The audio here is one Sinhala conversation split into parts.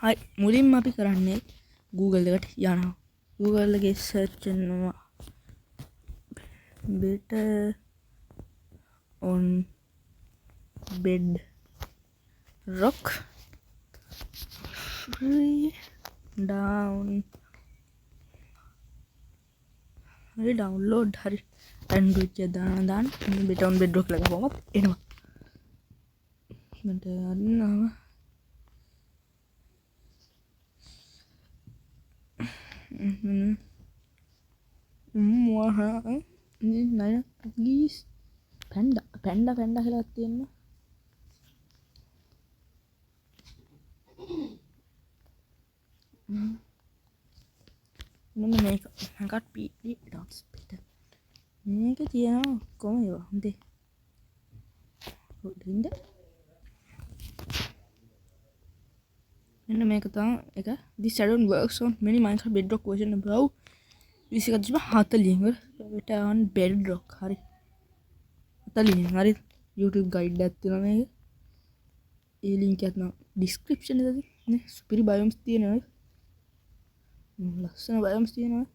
හයි මුලින්ම අපි කරන්නේ Google එකට යනවා. Google එකේ search කරනවා better on bedrock free download හරි Android එක දාන better on bedrock ලා ගහුවම එනවා. මට යන්නවා නය ගීස් පැන්ඩ කියලා තියෙන්න මෙන්න මේක හකට පීඩි ඩොට්ස් පිට මේක තියෙනවා කොම ඒවා හොඳේ හොඳින්ද මෙන්න මේක තමයි එක this add-on works on many Minecraft Bedrock version above 2040 better on Bedrock හරි 40 හරි YouTube guide එකක් තියෙනවා මේක ඒ link එක නම් description එකේ නේ සුපිරි biomes තියෙනවා ලස්සන biomes තියෙනවා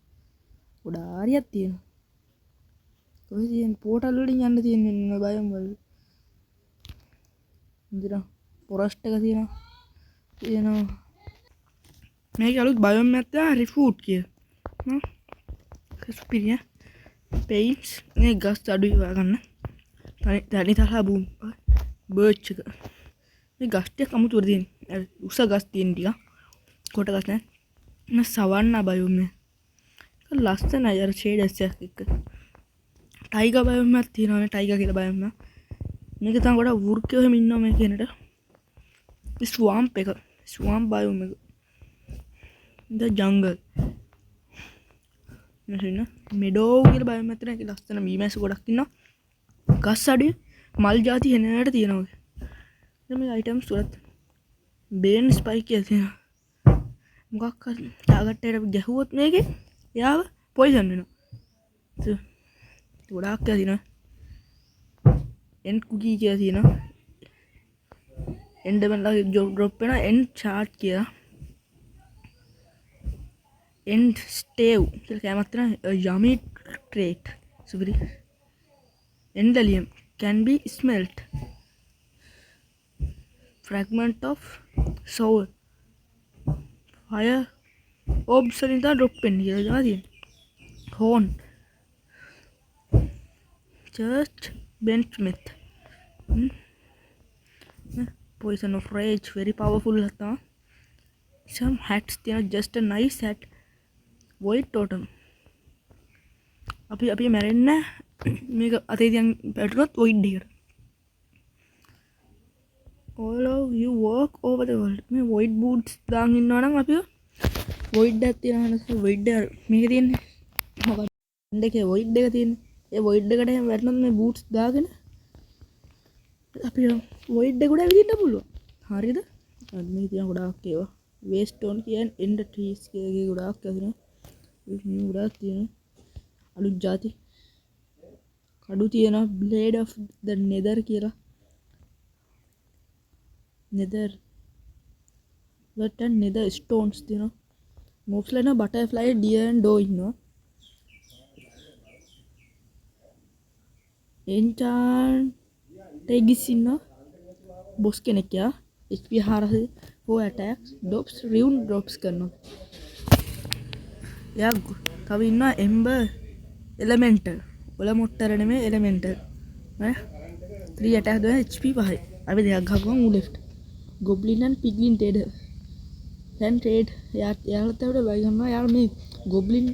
ගොඩාක් හරියක් තියෙනවා කොහේ තියෙන portal වලින් යන්න තියෙන biome වල ඉතින් forest එක තියෙනවා මේක අලුත් biome එකක් තියෙනවා refute කියලා සුපිරිය paints මේ ගස් අඩුයි වගන්න තනි තරහ බූම් බර්ච් එක මේ ගස් ටික අමුතුවට තියෙන උස ගස් තියෙන ටික කොට ගස් නැහැ මේ සවන්න biome එක ලස්සනයි අර shaders එකක් එක්ක ටයිගර් biome එකක් තියෙනවා නේ ටයිගර් කියලා biome එක මේක තමයි ගොඩක් වෘක්කයෝ එහෙම ඉන්නවා මේ කෙනට swamp biome එක the jungle නේද meadow කියලා biome එකක් තියෙනවා ඒක ලස්සන මීමැස්ස ගොඩක් ඉන්නවා ගස් අඩිය මල් ಜಾති හෙනට තියෙනවා දැන් මේ items වලත් බේන් ස්පයික් කියලා තියෙනවා මොකක් හරි ටාගට් එකට ගැහුවොත් මේකේ යාව පොයිසන් වෙනවා ගොඩාක් තියෙනවා end cookie කියලා තියෙනවා enderman ලා drop වෙනවා end chart කියලා end stave කියලා කෑමක් තියෙනවා yummy trait සුපිරි endalium can be smelt fragment of soul fire orbs වලින් තමයි drop වෙන්නේ කියලා තියෙනවා horn church benchmith poison of rage very powerful lata some hats තියෙනවා just a nice hat void totem අපි මැරෙන්න මේක අතේ තියන් පැටුනොත් void එකට all of you walk over the world මේ void boots දාන් ඉන්නවා නම් අපි void එකක් තියෙනවා නේද void එක මේක තියෙන්නේ මොකක්ද දෙකේ void එක තියෙන්නේ ඒ void එකට එහෙම වැටුනොත් මේ boots දාගෙන අපි void එක උඩ විදින්න පුළුවන් හරිද අද මේ තියෙන ගොඩාක් ඒවා waste stone කියන්නේ end trees කියලා ගොඩාක් තියෙනවා මේ ගොඩාක් තියෙනවා අලුත් ಜಾති කඩු තියෙනවා blade of the nether කියලා nether what and nether stones තියෙනවා mobs ලා ඉන්නවා butterfly deer and doe ඉන්නවා enchant tegis ඉන්නවා boss කෙනෙක් යා HP 400 4 attacks drops rune drops කරනවා යා තව ඉන්නවා ember elemental ඔල මොට්ටර නෙමෙයි elemental ඈ 3 attack දෙන HP 5යි අපි දෙයක් ගහපුවම ඌ left goblin and piglin trader දැන් trade යාළුවත් එක්ක බයි ගන්නවා යාළුවා මේ goblin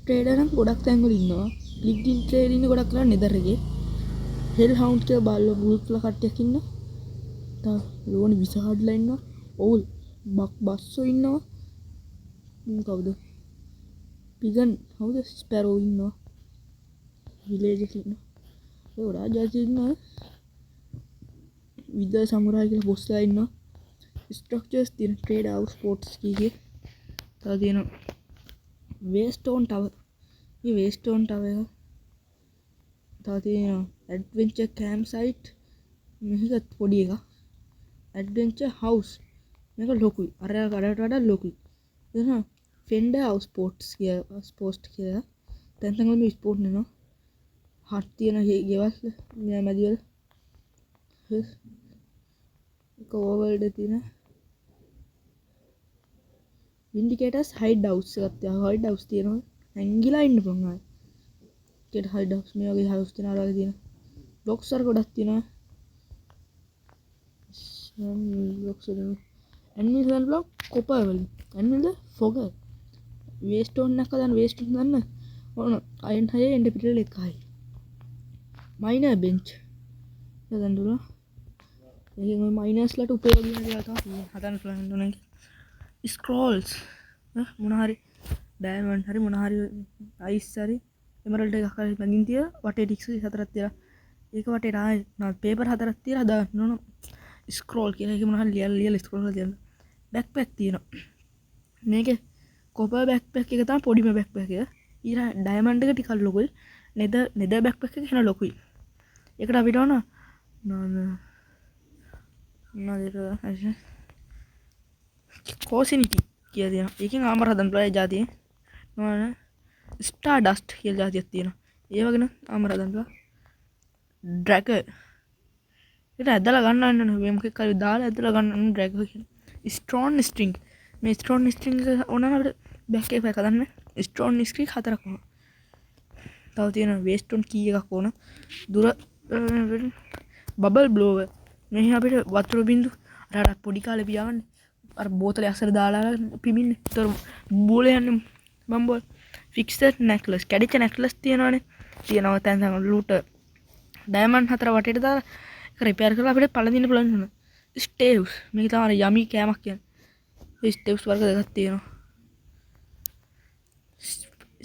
trader නම් ගොඩක් තැන් වල ඉන්නවා piglin trader ඉන්නේ ගොඩක් කරලා nether එකේ hellhound කියලා බල්ලෝ wolf ලා කට්ටියක් ඉන්නවා තව ලෝනි wizard ලා ඉන්නවා ඕල් බස්සෝ ඉන්නවා කවුද පිගන් හවුද ස්පැරෝ ඉන්නවා විලේජ් එකේ ඉන්නවා ඒ ගොඩාක් ජාති ඉන්නවා විදර් සමුරායි කියලා බොස් ලා ඉන්නවා ස්ට්‍රක්චර්ස් තියෙන ට්‍රේඩ් හවුස් ස්පෝර්ට්ස් කීකේ තව තියෙනවා වේස්ටෝන් ටවර් මේ වේස්ටෝන් ටවර් එක තව තියෙනවා ඇඩ්වෙන්චර් කැම්ප් සයිට් මේක පොඩි එකක් ඇඩ්වෙන්චර් හවුස් මේක ලොකුයි. අර කඩට වඩා ලොකුයි. එහෙනම් ෆෙන්ඩර් හවුස් ස්පෝර්ට්ස් කියලා ස්පෝර්ට්ස් කියලා. දැන් තමයි ස්පෝර්ට් නෙනවා. හත් තියෙන ගෙවල් මෙයා මැදිවල. ඒක ඕවර්ල්ඩ් තියෙන ඉන්ඩිකේටර්ස් හයිඩ් හවුස් එකක් තියෙනවා. හයිඩ් හවුස් තියෙනවා. ඇංගිලා ඉන්න පුළුවන් ආයි. ඒකට හයිඩ් හවුස් මේ වගේ හවුස් තියෙනවා වගේ තියෙනවා. බොක්ස් වල ගොඩක් තියෙනවා. බොක්ස් වල ඇනිමල් වල බ්ලොක් කොපර් වලින්. ඇනිමල්ද ෆොගර්. වේස්ටෝන් එකක් දාන්න වේස්ටෝන් දාන්න. ඕන අයන් 6 එන්ඩ පිටරල් එකයි. Minor bench. හදන්න දුනා. මේකෙන් ඔය මයිනර්ස්ලාට උපයෝගී වෙන දේවල් තමයි හදන්න පුළුවන් දුනා. ස්ක්‍රෝල්ස් මොන හරි ඩයමන්ඩ් හරි මොන හරි අයිස් හරි එමරල්ඩ් එකක් හරි මගින් තියලා වටේ ටික්ස් හතරක් තියලා ඒක වටේට ආයේ පේපර් හතරක් තියලා හදාගන්න ඕන ස්ක්‍රෝල් කියලා. ඒක මොන හරි ලියලා ස්ක්‍රෝල් කරලා තියන්න. බෑක්පැක් තියෙනවා. මේකේ කොපර් බෑක්පැක් එක තමයි පොඩිම බෑක්පැක් එක. ඊට ඩයමන්ඩ් එක ටිකක් ලොකුයි. නෙදර් බෑක්පැක් එක එහෙන ලොකුයි. ඒකට අපිට ඕන කෝසිනිටි කියලා තියෙනවා. ඒකෙන් ආමර හදන්න පුළුවන් ඒ જાතියේ. නෝන ස්ටාර් ඩස්ට් කියලා જાතියක් තියෙනවා. ඒ වගේ ආමර හදන්න පුළුවන්. ඩ්‍රැගර්. ඒක ඇදලා ගන්න ඕනේ. මේ මොකෙක් හරි දාලා ඇදලා ගන්න ඕනේ ඩ්‍රැගර් කියන. Stone string. මේ ස්ටෝන් ස්ට්‍රින්ග් ඕනනම් අපිට බෑක් එක පැක හදන්න. ස්ටෝන් ස්ට්‍රින්ග් හතරක් ඕන. තව තියෙනවා වේස්ටෝන් කී එකක් ඕන. දුර බබල් බ්ලෝවර්. මේ අපිට වතුර බින්දු අර පොඩි කාලේ පියාගන්නේ. අර බෝතලේ අස්සර දාලා පිමින්නේ. ඒතර බෝල යන්නේ බම්බෝල්. Fixed necklace. කැඩිච්ච නෙක්ලස් තියෙනවනේ. තියෙනවා තැන් ලූට ඩයමන්ඩ් හතර වටේට දාලා ඒක රිපෙයාර් කරලා අපිට පළඳින්න පුළුවන් වෙනවා. ස්ටේව්ස්. මේක තමයි යමි කෑමක් කියන්නේ. ඒ ස්ටේව්ස් වර්ග දෙකක් තියෙනවා.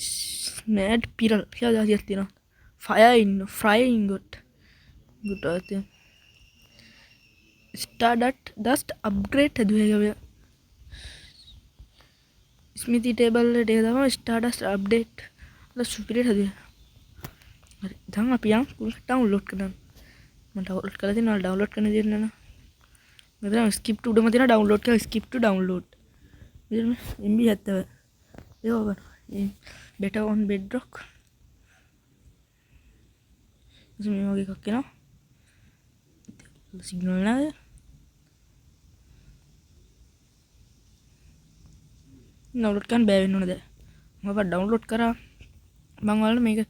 ස්නෑඩ් පිරල් කියලා જાතියක් තියෙනවා. ෆ්‍රයින් ගොට්. ගොට් ස්ටාර්ඩස්ට් අප්ග්‍රේඩ් හදුවේ. ස්මිති ටේබල් එක තමයි ස්ටාර්ඩස්ට් අප්ඩේට් වල සුපිරියට හදුවේ. හරි. දැන් අපි යන් ඩවුන්ලෝඩ් කරනවා. මම ඩවුන්ලෝඩ් කරලා තියෙනවා. ඩවුන්ලෝඩ් කරන්න දෙන්න නේද? මෙතන ස්කිප් ටු උඩම තියෙනවා ඩවුන්ලෝඩ් කරලා ස්කිප් ටු ඩවුන්ලෝඩ්. මෙතන MB 70. ඒක ඕක. better on bedrock. මේ වගේ එකක් එනවා. සිග්නල් නැහැ. ඩවුන්ලෝඩ් කරන්න බෑ වෙන්න ඕනද? මම ඩවුන්ලෝඩ් කරා. මම වල මේක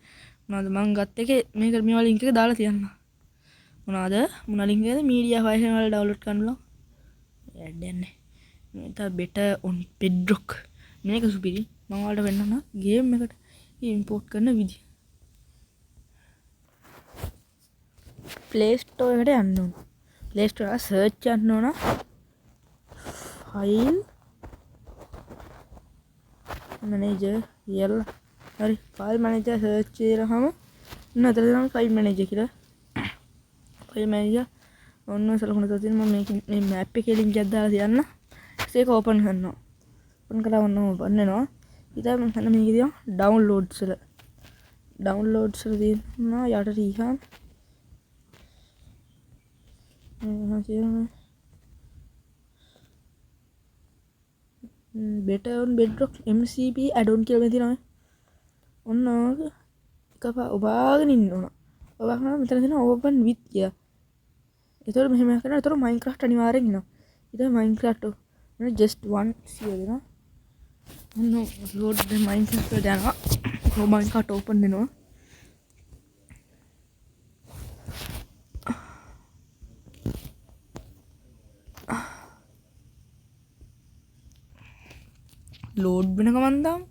මොනවද මම ගත්ත එකේ මේක මේ ලින්ක් එක දාලා තියන්න. මොනවද? මොන ලින්ක් එකද? මීඩියා ෆයිල් වල ඩවුන්ලෝඩ් කරන්න බලන්න. ඇඩ් යන්නේ. මේක better on bedrock. මේක සුපිරි. මම වලට වෙන්නන ගේම් එකට ඉම්පෝට් කරන විදිය. Play Store එකට යන්න ඕන. Play Store එක සර්ච් යන්න ඕන. ෆයිල් මැනේජර් කියලා. හරි ෆයිල් මැනේජර් සර්ච් කරාම නතර තමයි ෆයිල් මැනේජර් කියලා. ෆයිල් මැනේජර් ඔන්න සලකුණ තියෙන මම මේ මැප් එකේ ලින්ක් එකක් දාලා තියන්න. ඒක ඕපන් කරනවා. ඕපන් කරලා ඔන්න ඕපන් වෙනවා. ඊට මම මෙන්න මේක දිහා ඩවුන්ලෝඩ්ස් වල තියෙනවා යට රීහාන් better on bedrock MCP add-on කියලා තියෙනවා. ඔන්න ඔක එකපාර ඔබාගෙන ඉන්න ඕන. ඔබාගෙන මෙතන තියෙනවා open with කියලා. ඒතකොට මෙහෙම කරනවා. ඒතකොට Minecraft අනිවාර්යෙන් ඉනවා. ඊට Minecraft ඔන්න just one කියලා දෙනවා. ඔන්න load the Minecraft එකට යනවා. Minecraft open වෙනවා. ලෝඩ් වෙන ගමන් දාමු.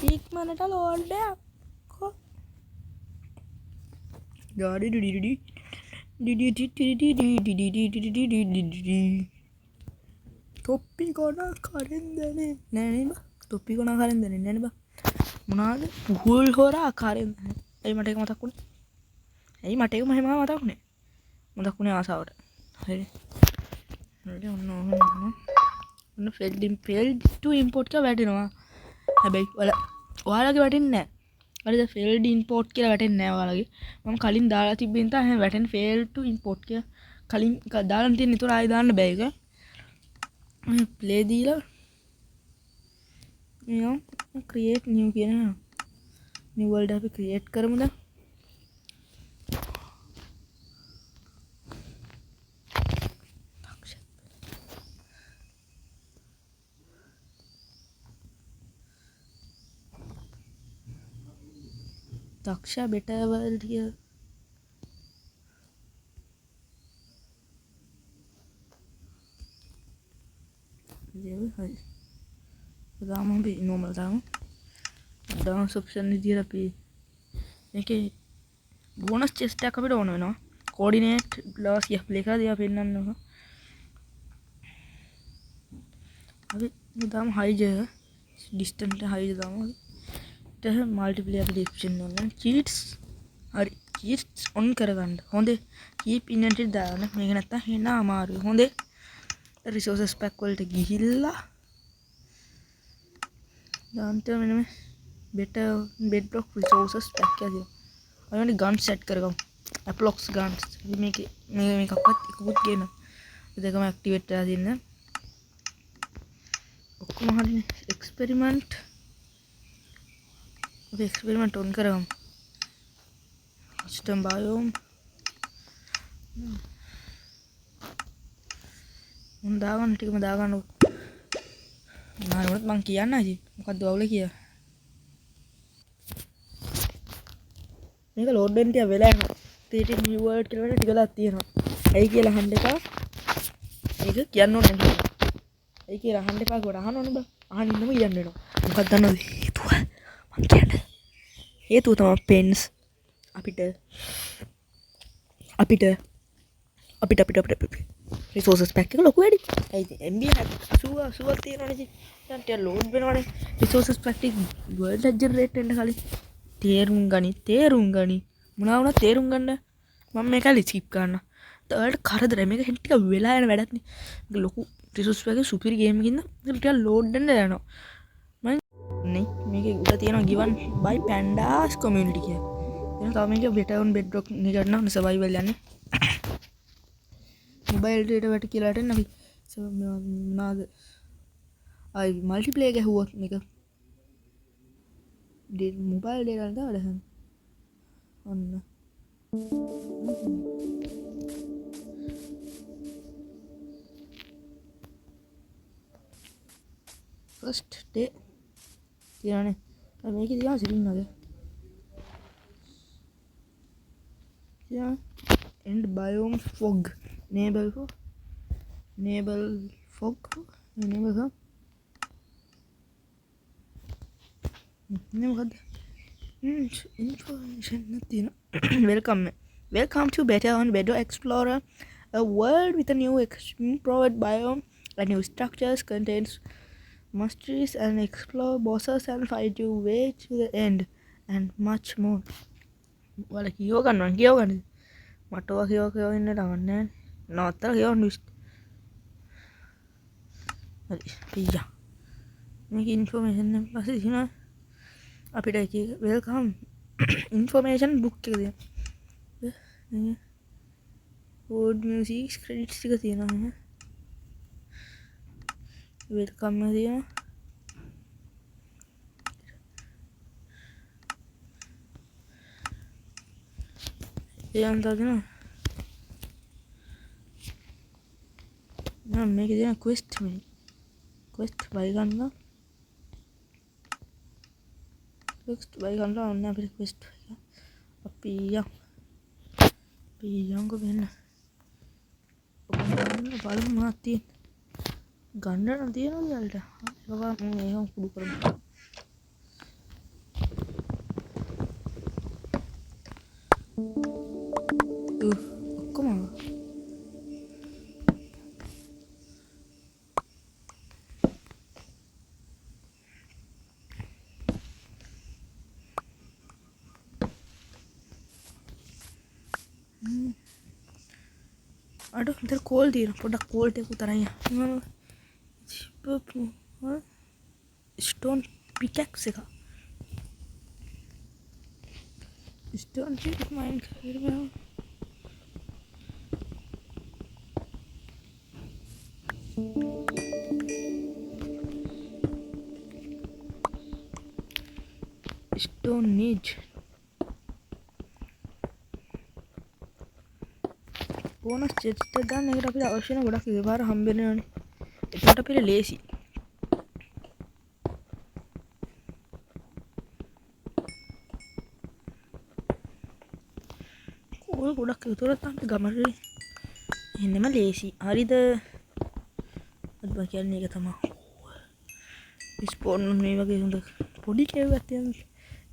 ඉක්මනට ලෝඩ් එකක්. ගාඩි ඩිඩි තොප්පි කොන කරින් දන්නේ නෑ නේද? තොප්පි කොන කරින් දන්නේ නෑ නේද? මොනවාද? පුහුල් හොරා කරින්. ඇයි මට ඒක මතක් වුනේ? ඇයි මට ඒක මතක් වුනේ? මතක් වුනේ ආසාවට. හරි. හරි ඔන්න failed to import කියලා වැටෙනවා. හැබැයි ඔයාලගේ වැටෙන්නේ නැහැ. හරිද? failed import කියලා වැටෙන්නේ නැහැ ඔයාලගේ. මම කලින් දාලා තිබ්බ නිසා එහෙනම් වැටෙන්නේ failed to import කියලා. කලින් දාලා තියෙන. ඒතර ආයෙ දාන්න බෑ ඒක. ප්ලේ දීලා මෙයා ක්‍රියේට් නිව් කියන නිව් වර්ල්ඩ් අපි ක්‍රියේට් කරමුද දක්ෂා better world here හරි දාම අපි normal දාමු dance option විදියට අපි මේකේ bonus chest එකක් අපිට ඕන වෙනවා coordinate glass එක play කරලා දිහා පෙන්නන්න ඕන අපි දාමු high distance high දාමු ඊට multiplayer option ඕන cheats හරි cheats on කරගන්න හොඳේ keep inventory දාන්න මේක නැත්තම් එන්න අමාරුයි හොඳේ resources pack වලට ගිහිල්ලා දාන්ට මෙන්න මේ better bedrock resources pack එක තියෙනවා. ඔයගොල්ලෝ gun set කරගමු. aplox guns. මේකේ මේකක්වත් එකකුත් ගේන. දෙකම activate වෙලා තියෙන. ඔක්කොම හරිනේ. experiment. අපි experiment on කරගමු. custom biome. මම දාගන්න ටිකම දාගන්න. මම කියන්න ඇති මොකක්ද වවුල කිය මේක ලෝඩ් වෙන්න ටික වෙලා යනවා ටීටි නිව් වර්ල්ඩ් කියලා ටිකලා තියෙනවා ඇයි කියලා අහන්න එපා මේක කියන්න ඕනේ නැහැ ඇයි කියලා අහන්න එපා කොට අහන්න ඕනේ බා අහන්න ඉන්නම කියන්න වෙනවා මොකක්ද දන්නවද හේතුව මම කියන්නේ හේතුව තමයි පෙන්ස් අපිට resources pack එක ලොකු වැඩි. ඒ MB 80ක් තියෙනවනේ ඉතින්. දැන් ටික load වෙනවනේ. resources pack එක world generate වෙන්න කලින් තේරුම් ගනි. මොනවා වුණත් තේරුම් ගන්න. මම මේක skip කරනවා. ඒකට කරදර මේක ටික වෙලා යන වැඩක් නේ. මේක ලොකු resources pack එක සුපිරි game එකකින්ද ටික load වෙන්න යනවා. මම නේ මේකේ උඩ තියෙනවා given by pandas community කියලා. එහෙනම් තව මේක better on bedrock නිකන් නම් survival යන්නේ. mobile data වැට කියලාට අපි මොනවාද අය මල්ටිප්ලේයර් ගැහුවොත් මේක mobile data වලට වැඩහන් ඔන්න first day තියන්නේ මේකේ තියන සිලින් නේද තියන end biome fog enable fog enable information welcome to better on Bedrock Explorer, a world with a new improved biome and new structures, contains mysteries and explore bosses and fight your way to the end and much more. Well, කියව ගන්න මට ඔය කියව ඉන්න නෑ නවත්තලා කියවන්න හරි පියා මේක ඉන්ෆෝමේෂන් එක පස්සේ තියෙනවා අපිට ඒක වෙල්කම් ඉන්ෆෝමේෂන් බුක් එක තියෙනවා ඕඩ් මියුසික් ක්‍රෙඩිට්ස් ටික තියෙනවා වෙල්කම් එක තියෙනවා එයන් දාගෙන නම් මේක දෙන quest buy ගන්න ඔන්න අපිට quest අපි යන්කෝ වෙන්න බලමු මොනවද තියෙන්නේ ගන්න නම් තියෙනවද යාලට බබා මම එහෙම කුඩු කරමු ඔක්කොම අඩ මෙතන කෝල් තියෙනවා පොඩ්ඩක් කෝල් ටික උතරයි ස්ටෝන් පිකැක්ස් එක ස්ටෝන් පික් මයින් කරනවා Stone Age. බෝනස් චෙස්ට් එක ගන්න එකට අපිට අවශ්‍ය වෙන ගොඩක් විවර හම්බ වෙනවනේ. ඒකට අපිට ලේසි. ඔය ගොඩක් විතර තමයි ගමරේ. එන්නෙම ලේසි. හරිද? අද මම කියන්නේ ඒක තමයි. ස්පෝන් මේ වගේ හොඳ පොඩි කේව්වක් තියෙනවා.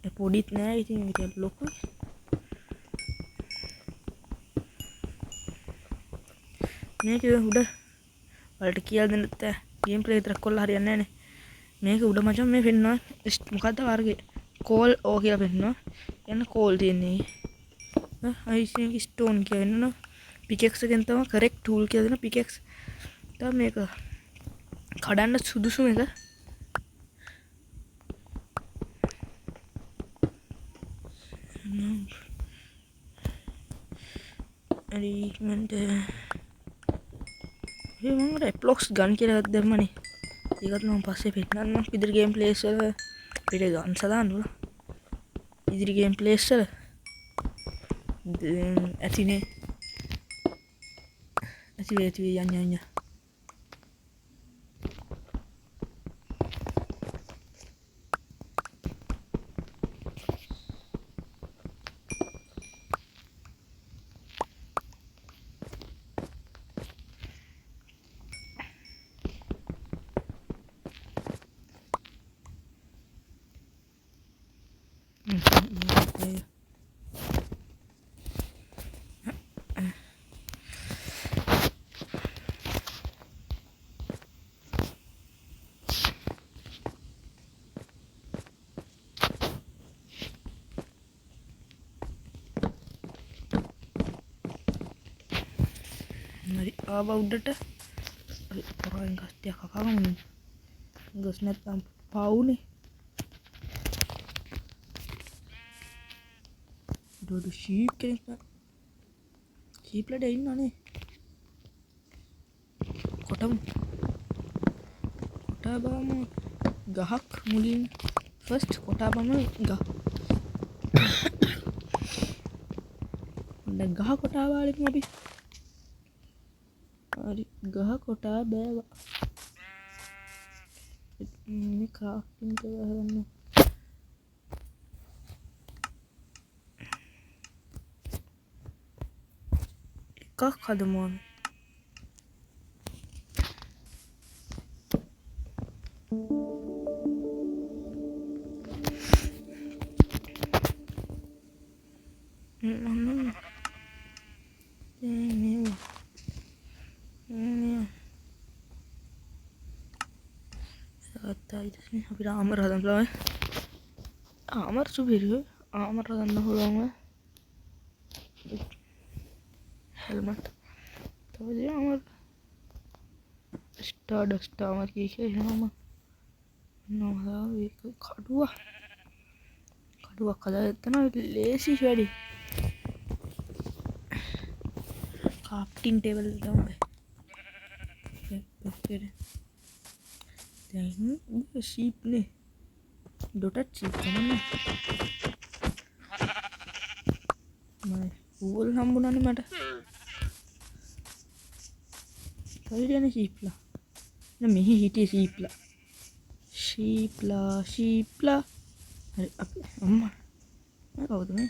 ඒ පොඩිත් නෑ ඉතින් ඒක ලොකුයි. මේක උඩ වලට කියලා දෙන්න නැත්නම් ගේම් ප්ලේ විතරක් කොල්ල හරියන්නේ නැහනේ. මේක උඩ මචං මේ පෙන්නවා මොකද්ද වර්ගේ කෝල් ඕ කියලා පෙන්නවා. යන කෝල් තියෙන්නේ. අයිසිං ස්ටෝන් කියන පිකෙක්ස් එකෙන් තමයි කරෙක්ට් ටූල් කියලා දෙන පිකෙක්ස්. තමයි මේක කඩන්න සුදුසු මේක. අරිමන්ට මේ මම එප්ලොක්ස් ගන් කියලා එකක් දැම්මනේ. ඒකත් මම පස්සේ පෙන්නන්නම් ඉදිරි ගේම් ප්ලේස් වල පිට ගන් සදාන්න ඕන. ඉදිරි ගේම් ප්ලේස් වල ඇතිනේ ඇති යන්න හරි ආවා උඩට පොරෙන් ගස්තියක් කකගමු. ගස් නැත්තම් පවුනේ. ඩොඩු ෂීප් කෙනෙක් නෑ. ෂීප්ලට ඉන්නනේ. කොටමු. කොටා බලමු. ගහක් මුලින් ෆස්ට් කොටා බලමු ගහ. දැන් ගහ කොටා බලමු අපි. හරි ගහ කොටා බෑවා. මේ ක්‍රාෆ්ටින්గ్ කරලා හදන්න. එකක් හදමු අපි. අපිට ආමර හදන්න පුළුවන්. ආමර සුපිරිය. ආමර හදන්න පුළුවන්. හෙල්මට්. තවද ආමර ස්ටාර්ඩස්ට් ආමර කියනවා. නෝදා ඒක කඩුවක් හදාගත්තා ලේසි වැඩි. crafting table තමයි. දැන් sheep නේ. dotted sheep තමයි. මම ඌල් හම්බුණානේ මට. කවිදේනේ sheepලා. මෙහි හිටියේ sheepලා. හරි අපි අම්මා. මම කවුද මේ?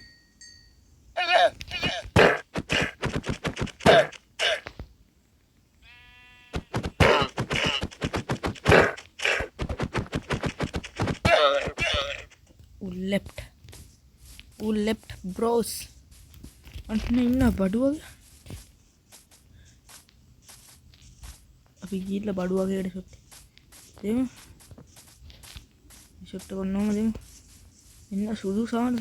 Who left bros අන්න ඉන්න බඩුවගේ අපි ගිහිල්ලා බඩුවගේට ෂොට් දෙමු ෂොට් එක ඔන්නෝම දෙමු ඉන්න සුදු සාවන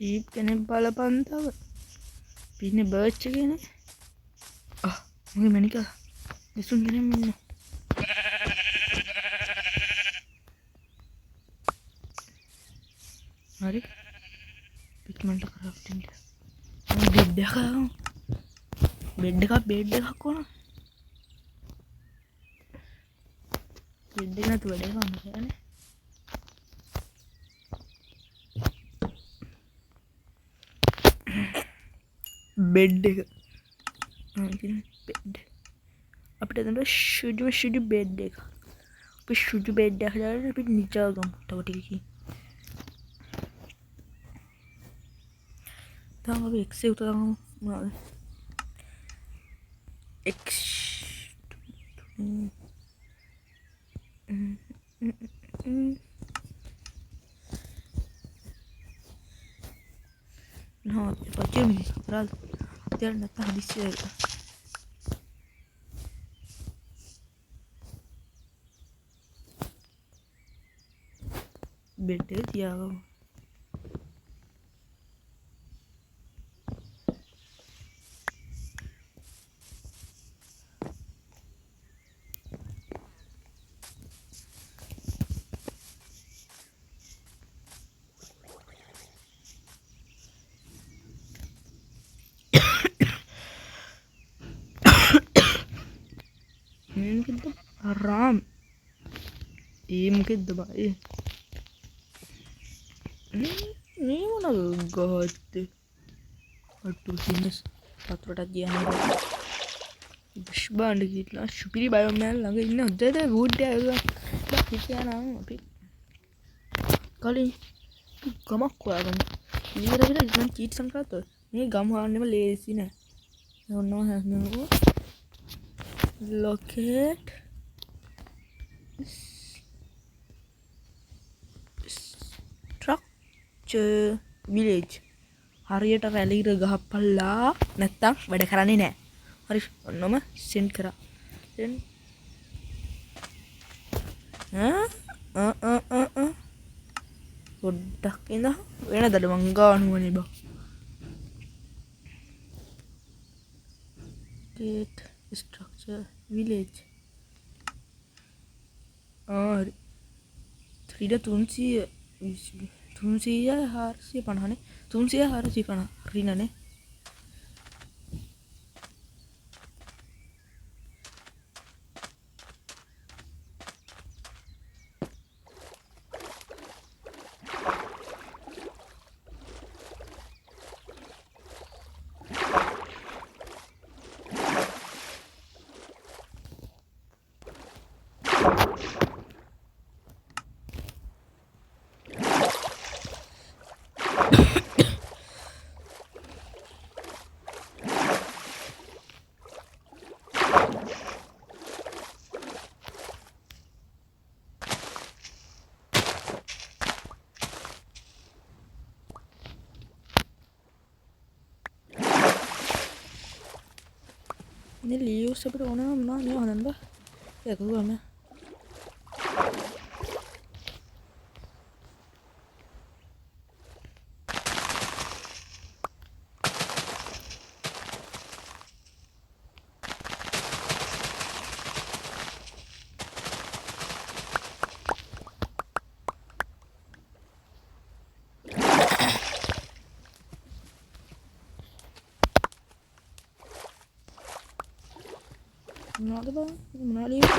ශීප් කෙනෙක් බලපන් තව. පින්නේ බර්ච් එකනේ. මගේ මැනික දෙසුන් කෙනෙක් මෙන්න. හරි. පික්මන්ට ක්‍රාෆ්ටින්ග්. බෙඩ් එකක් ඕන. බෙඩ් එක නැතුව වැඩ කරන්න බෑනේ. බෙඩ් එක. බෙඩ්. අපිට දැන් ෂුඩු බෙඩ් එක. අපි ෂුඩු බෙඩ් එක හදාගෙන අපි නිචා ගමු. තව ටිකකින්. තාම අපි X එක උතන් මොනවද? X no, facciamo tra l'altro di sera. Bete tiago. Mungkin tuh haram. Mungkin tuh baik. Ini mana gede. Aduh jenis patro dia nih. Band gitu lah. Supiri bioman lagi ini udah deh wood deh lah. Kita nang tapi kali gamak kuat kan. Ini ada bila jangan cheat sangka tuh. Ini gamak nih malah lazy nih. No has no locate. Structure village. හරියට රැලීර ගහපල්ලා නැත්තම් වැඩ කරන්නේ නැහැ. හරි ඔන්නම සෙන්ඩ් කරා. දැන් පොඩ්ඩක් ඉඳ වෙනදට මං ගානුවනේ බා. Gate structure village. හරි 300 450නේ 450 හරිනනේ. Ini lius tapi orang mana ni orang dah. Ya aku mana. Mana bang? Mana lius?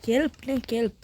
Kelp nih kelp.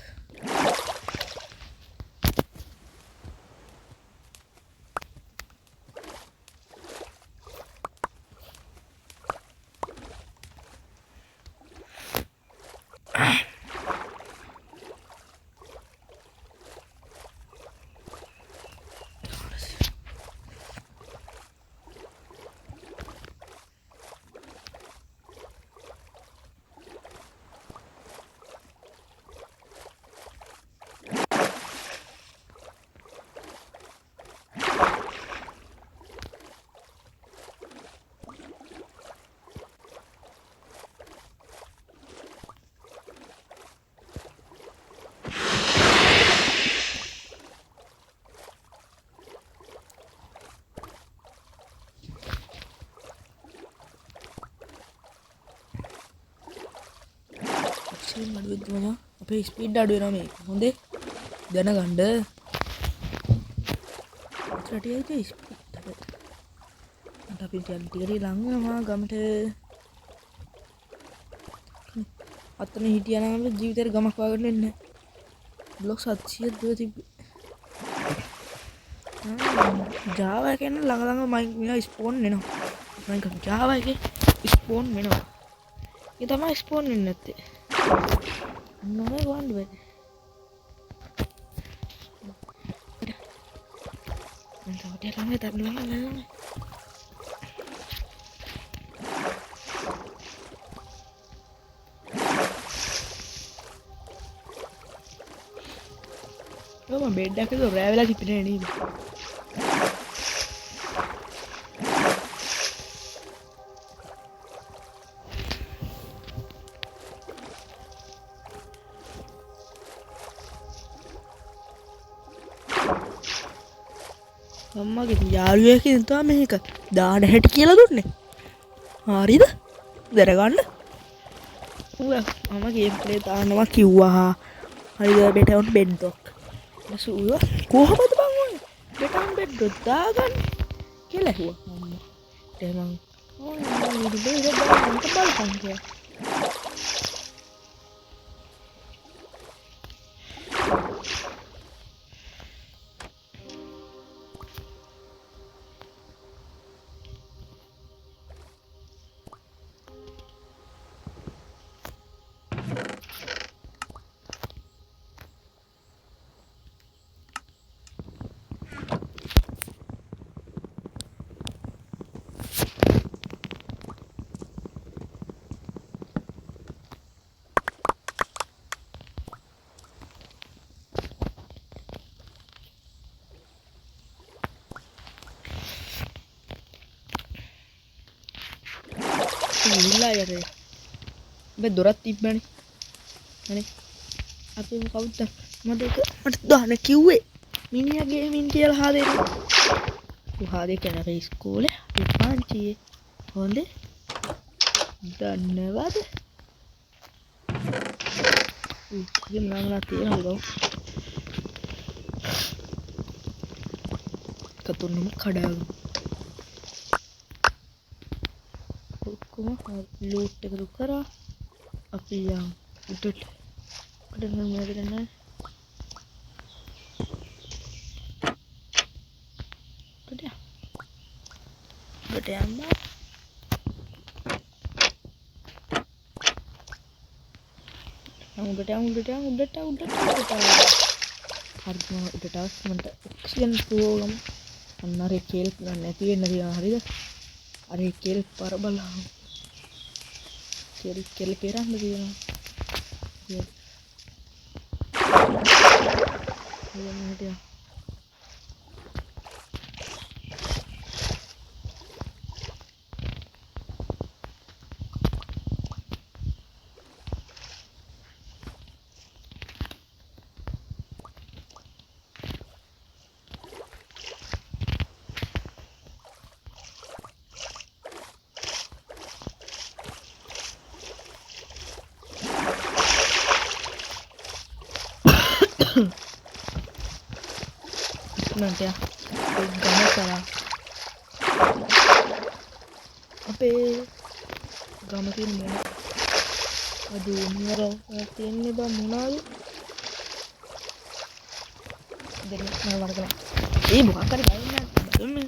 Speed අඩු වෙද්දි මචං අපේ ස්පීඩ් අඩු වෙනවා මේක. හොඳේ දැනගන්න. රටියයි ස්පීඩ් එක. මට අපි ටික ලඟ වෙනවා ගමට. අතන හිටියා නම් ජීවිතේට ගමක් වාගෙන එන්නේ නැහැ. බ්ලොක් 700ක් දුර තිබ්බේ. Java එකෙන් ළඟ මයින් ස්පෝන් වෙනවා. මයින් කම Java එකේ ස්පෝන් වෙනවා. ඒ තමයි ස්පෝන් වෙන්නේ නැත්තේ. නෝ ගොන්න බෑ. මන්ට ළඟ ළඟ මම බෙඩ් එකේ රෑ වෙලා තිබුණේ නේද? අම්මගේ යාළුවෙක් ඉඳලා මේක දාන හැටි කියලා දුන්නේ. හරිද? දරගන්න. මම ගේම් ප්ලේ දානවා කිව්වා. හරිද බෙට on bed dock. නසුව කොහොමද බං ඕනේ? බෙට on bed dock දාගන්න කියලා ඇහුවා අම්මා. ඒ මං ඕනේ බෙද දාන්න බලපන් කියලා. ඉල්ලා යරේ බේ දොරක් තිබ්බනේ අනේ අපි කවුද මට දාන්න කිව්වේ මිනිහා ගේමින් කියලා හදේ උහාදේ කෙනෙක් ඉස්කෝලේ විපාංචියේ හොඳේ දන්නවද ඉතින් මම තියෙනවා කතුන්නම කඩාගමු ලූට් එක කරා අපි යම් උඩට නම් නේදනේ උඩට යන්න උඩට හරිම උඩට මන්ට ඔක්සිජන් ප්‍රෝග්‍රෑම් අන්නරේ කේල් ගන්න නැති වෙන්න තියනවා හරිද අර කේල් පාර බලන්න කෙල් පෙරන්න තියෙනවා nanti ya gama කරා අපේ ගම තියෙන අද නියර තියෙන්නේ බා මොනවාද දෙන්න මම වරකලා ඒ මොකක් හරි බලන්න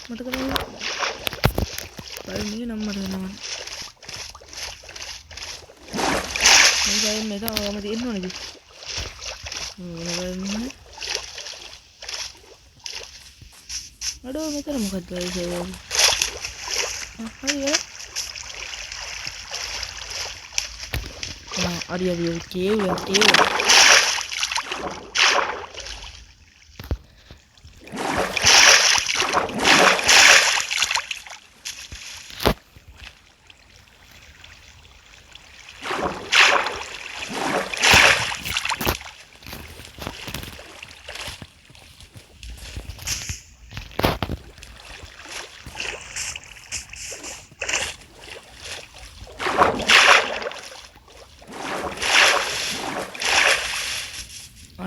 මට කරන්නේ බලන්නේ නම් මට වෙනවා මේ ගම මේක ගම තියෙන්න ඕනේද බලන්න අඩෝ මෙතන මොකක්ද වෙන්නේ හරියට අරිය කේව්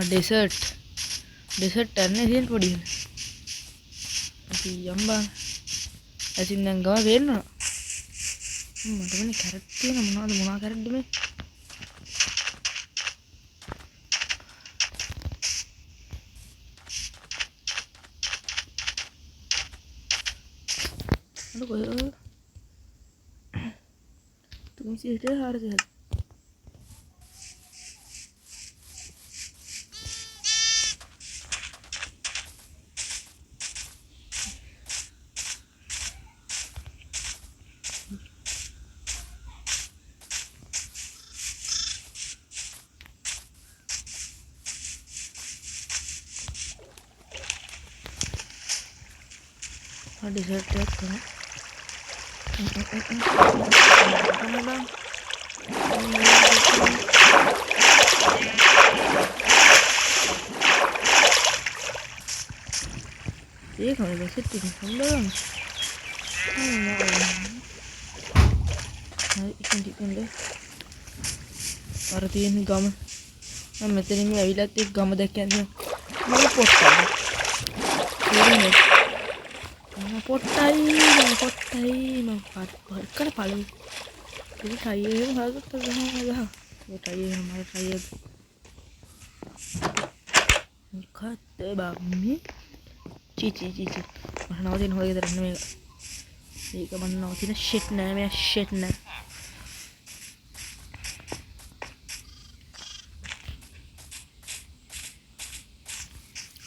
ඩෙසර්ට් යන්නේ තියෙන පොඩි අපි යම්බා ඇතින් දැන් ගම පේනවා මට වෙන්නේ කැරට් තියෙන මොනවා කැරට්ද මේ අර කොහෙද තුන් සිට 400 dessert එකක් කරමු. ඒක තමයි dessert එක හොඳම. හරි ඉතින් අර තියෙන ගම මම මෙතනින් ඇවිලත් එක් ගම දැක්කන්නේ මම පොට්ටයි. පොට්ටයි මම කර පළවෙනි ඒ ටයිර් එක හදගත්ත ගහ ඒ ටයිර් එක මම ටයිර් මොකක්ද බම්මි චීචි මට නවතින හොය ගෙදර නෙමෙයි මේක මම නවතින ෂිට් නෑ මේ ෂිට් නෑ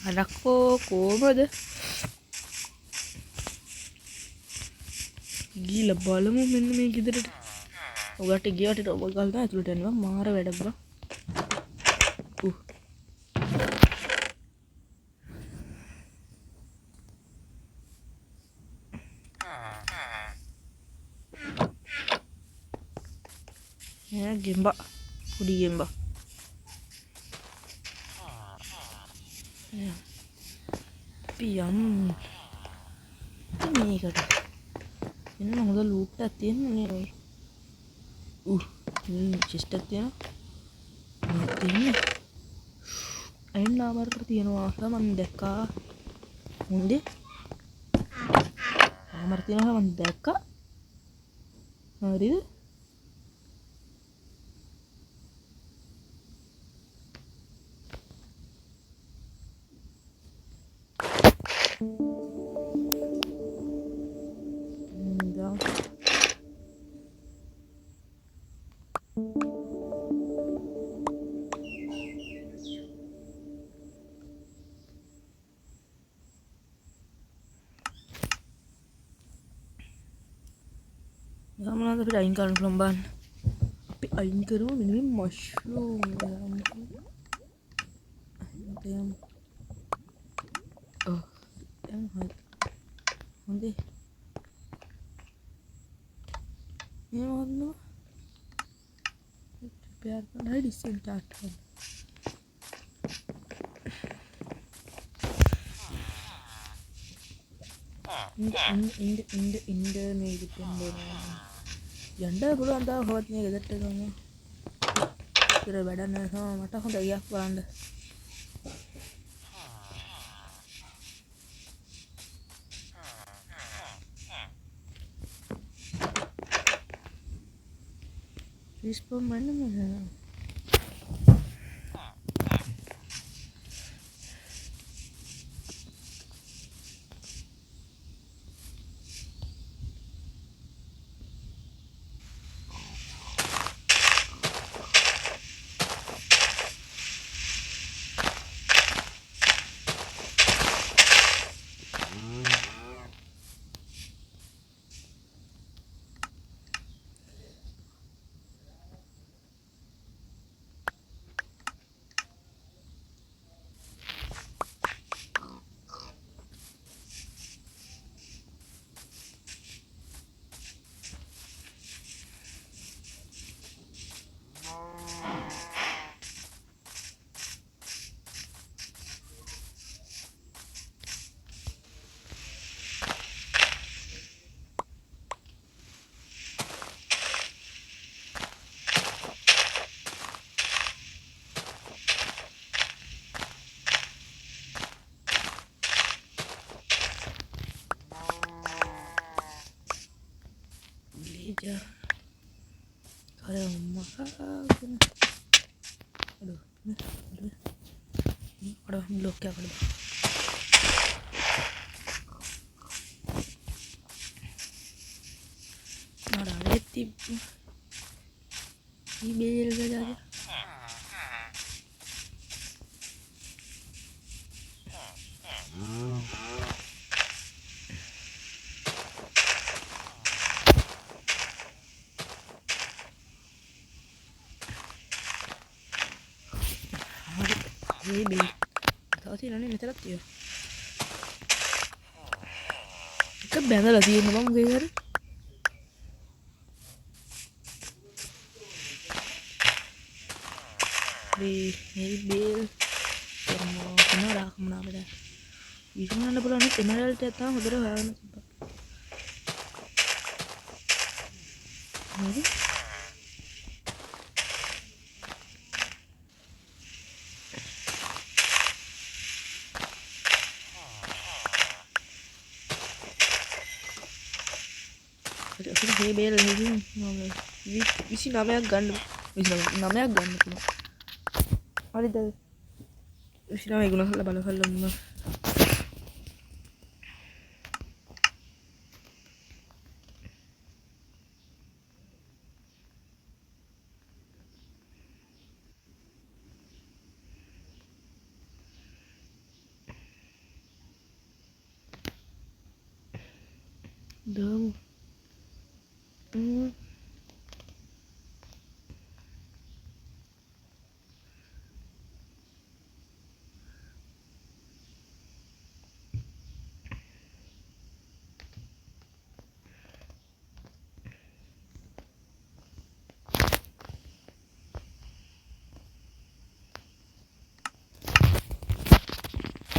අරක්කෝ කොහමද ගිහලා බලමු මෙන්න මේ ගෙදරට. ඔයාට ගියාට ඔබ ගල්ලා ඇතුළට යනවා මාර වැඩක් බා. ගෙම්බා පොඩි ගෙම්බා. පියම් මේකට එන්න හොඳ ලූට් එකක් තියෙනවා නේ. චෙස්ට් එකක් තියෙනවා. තියෙන්නේ. අයින් ආවර්තර තියෙනවා මම දැක්කා. හොඳේ. ආමර තියෙනවා මම දැක්කා. හරිද? Kamu tapi aing kan pelomban. Tapi aing kerja minum mushroom. Yang yang nanti ini mana? Biarkan aja di sini jatuh. Inde nih gitu Janda dulu anda khawatnya gitu kamu. Kira badannya sama mata aku udah iya anda. Respon mana mana? Ya. Kalau makan. Aduh. Aduh, blok ya kalau. Ada letip. Email saja. Email. Tahu sih nanti meter ya. Kebanyakan lah dia ngomong kayak gitu. Di email. Kemana beda. Bisa mana pula nih emerald ya tahu udah kan. Ini Aku bel ini isi namanya gun bisa namanya gun ada dah isi namanya guna lah bala bala dah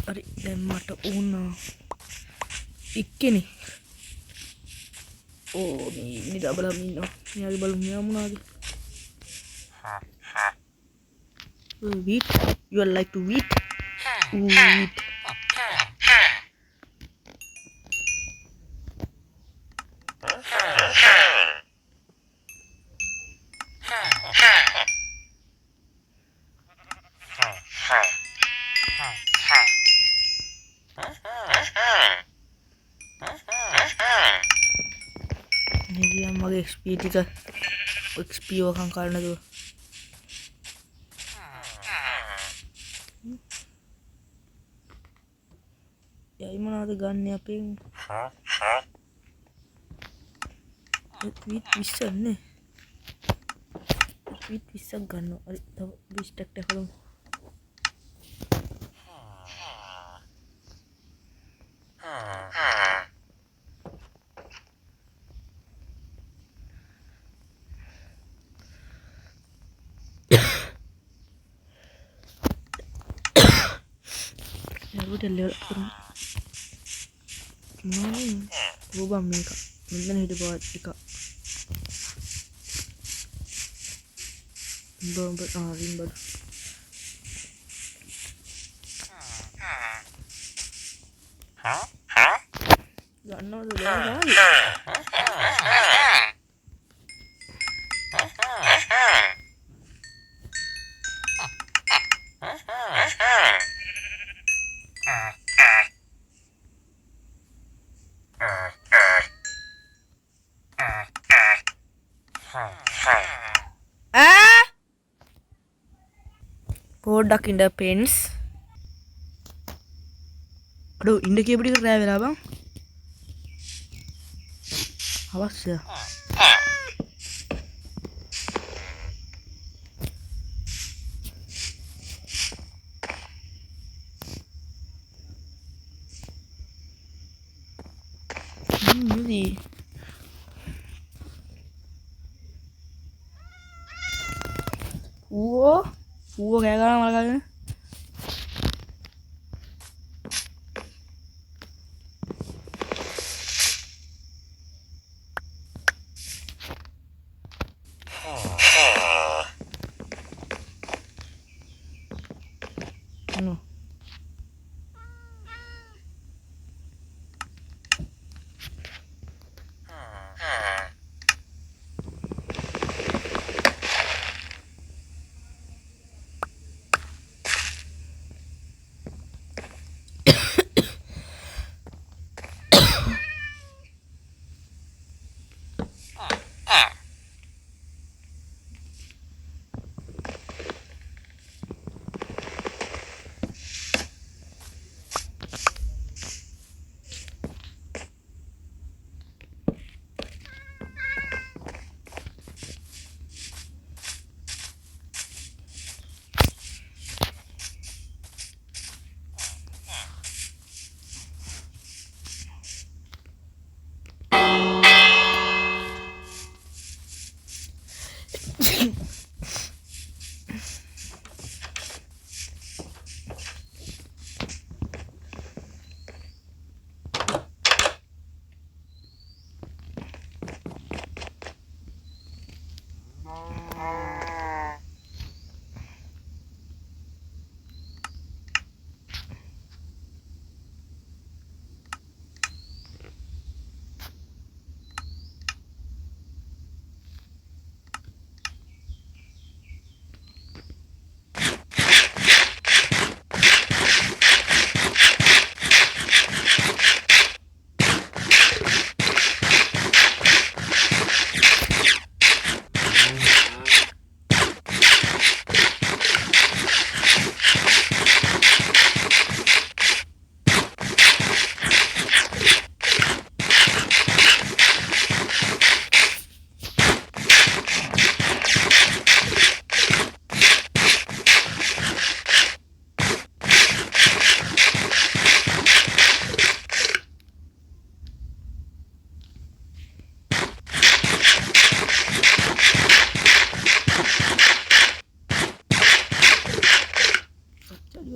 अरे मट ऊना इक्के नी ओ ini dah belum ini nyari balungnya mana lagi wheat you are like to wheat wheat ini dia mau XP tiga XP orang karena tuh ya gimana ada gunnya ping wheat bisa nih wheat bisa gun ada tahu bisa tek kalau ya udah lewat gimana gua bang kak mungkin hidup buat kak limba limba gak no udah lagi Product in the pens. Aduh, ini kayak beri kerja berapa bang? Awas ya. Ini. Kayak kan malah kayaknya. No.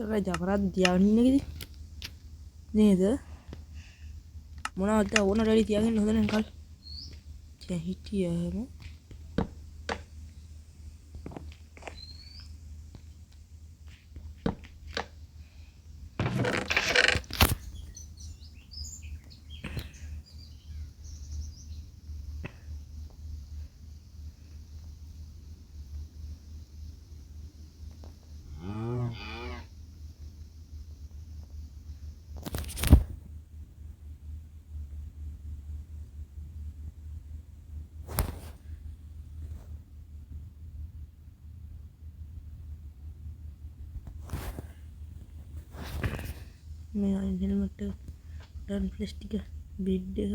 ඒක ජපරාත් තියාගෙන ඉන්නේ නේද? මොනවද ඕන රෙඩි තියාගෙන හොඳ නැහැ කල්. දැන් හිටියම මේ අයින් හෙල්මට් එක ඩන් ෆ්ලෙෂ් ටික බිඩ් එක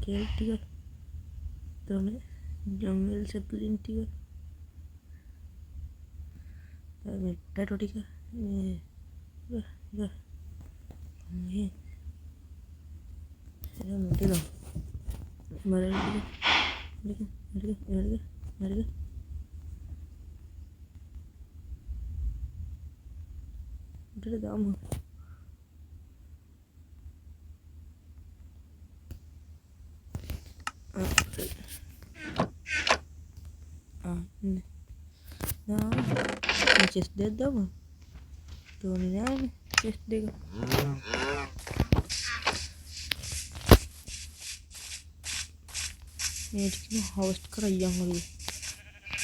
කේල් ටික තමයි ජංගල් සෙප්ලින් ටික මේ ටැටෝ ටික මේ එනම් ටික මරණ ටික මරණ udah dalam ini nah chest dead dalam tuh ini nih chest dead ini kita harus kerja lagi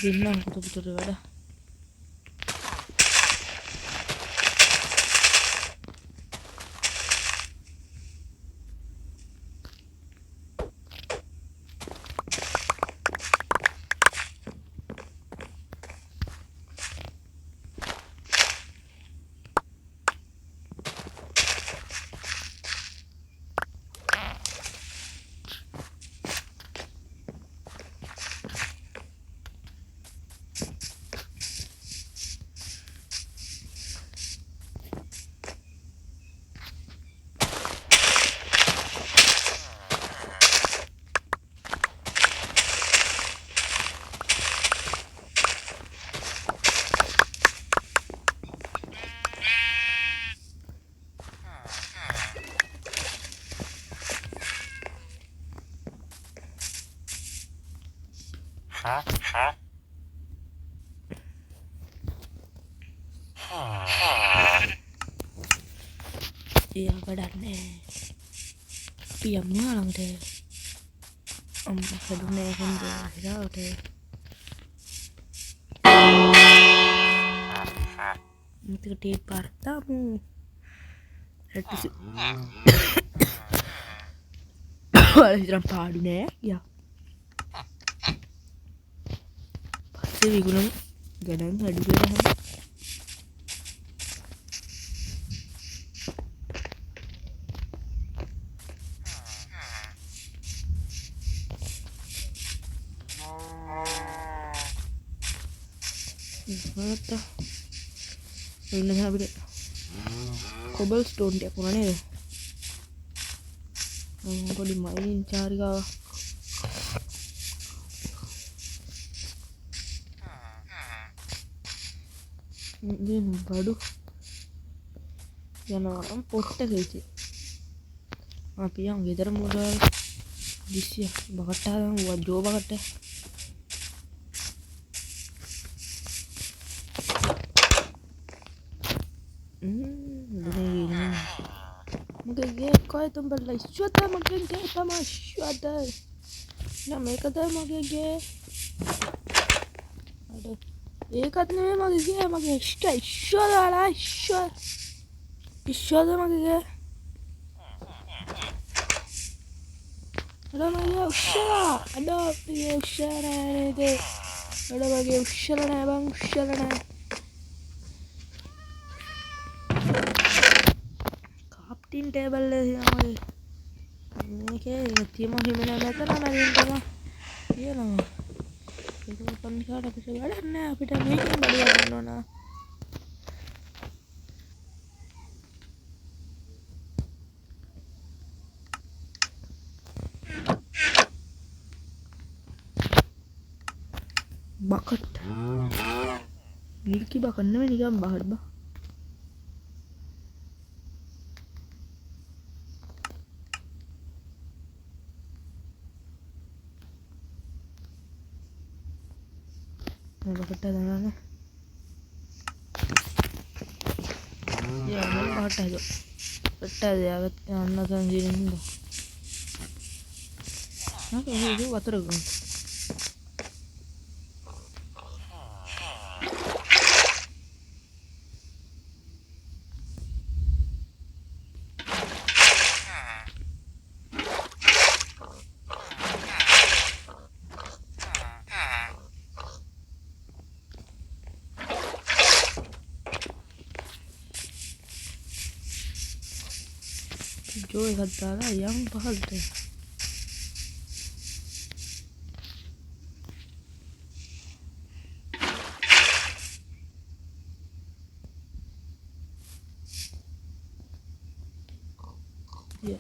binang betul-betul ada iya badannya diamnya lang deh badannya kan udah itu di partamu itu ada jalan padu nih ya pasti guna gadang nggak juga dah Mata, ini apa deh? Cobblestone dia kurang nih. Kok dimainin cari kau? Ini baru. Yang orang potek aja. Tapi yang gitar modal di sini bakat ada buat jauh bakat deh. Mage koi tumbal lai shwata mage tama shwata na mekada mage ada ekat ne mage shwata la shwata mage ada mage ushara de ada mage ushara na bang ushara na तीन टेबल ले हमारे ये क्या ये तीनों ही मैंने लेकर ना दिन का ये ना itu kan cara bisa badannya beda nih badan nona bucket මිල්කි බා කන්න මේ නිකන් බහත් බා මොකටද දාන්නේ යා මොන බහටද පට්ටද යාවත් යන්න සංජීනින්ද නේද ඒක වතර ගන්න जो एक दादा यम पहलते ये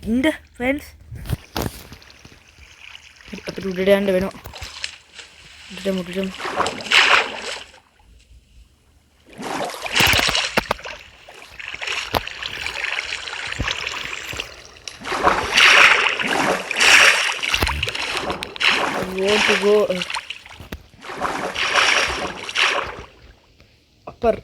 ඉන්න ෆ්‍රෙන්ඩ්ස් අපිට උඩට යන්න වෙනවා උඩට I want to go upper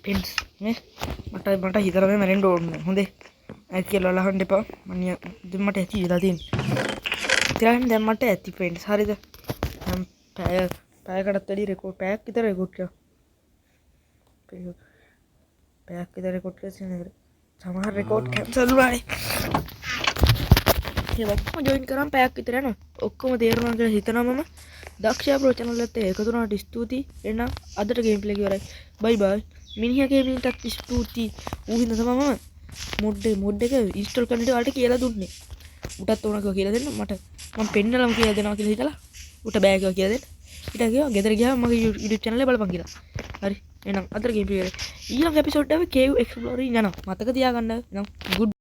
friends මේ මට හිතලා මේ මැරෙන්න ඕනේ හොඳේ ඇයි කියලා අහන්න එපා මම දැන් මට ඇති වෙලා තියෙන්නේ ඉතින් දැන් මට ඇති ෆ්‍රෙන්ඩ්ස් හරිද දැන් පැයකටත් වැඩි රෙකෝඩ් පැයක් විතර රෙකෝඩ් කරා පැයක් විතර රෙකෝඩ් කරලා සමහර රෙකෝඩ් කැන්සල් වුණානේ ඒ ඔක්කොම ජොයින් කරාම පැයක් විතර යනවා ඔක්කොම තේරුණා කියලා හිතනවා මම දක්ෂයා ප්‍රෝ channel එකට එකතු වුණාට ස්තුතියි එහෙනම් අදට ගේම් ප්ලේ ඉවරයි බයි බයි මිනිහගේ මිනිටත් ස්තුතියි ඌ හින්දා තමයි මම මොඩ් එක ඉන්ස්ටෝල් කරන්නට ඔයාලට කියලා දුන්නේ උටත් ඕනකව කියලා දෙන්න මට මම පෙන්නලම කියලා දෙනවා කියලා හිතලා උට බෑ කියලා දෙන්න ඊට ගියා ගෙදර ගියාම මගේ YouTube channel එක බලපන් කියලා හරි එහෙනම් අදට ගේම් ප්ලේ ඉවරයි ඊළඟ එපිසෝඩ් එකේ කේව් එක්ස්ප්ලෝරින් යනවා මතක තියාගන්න එහෙනම් good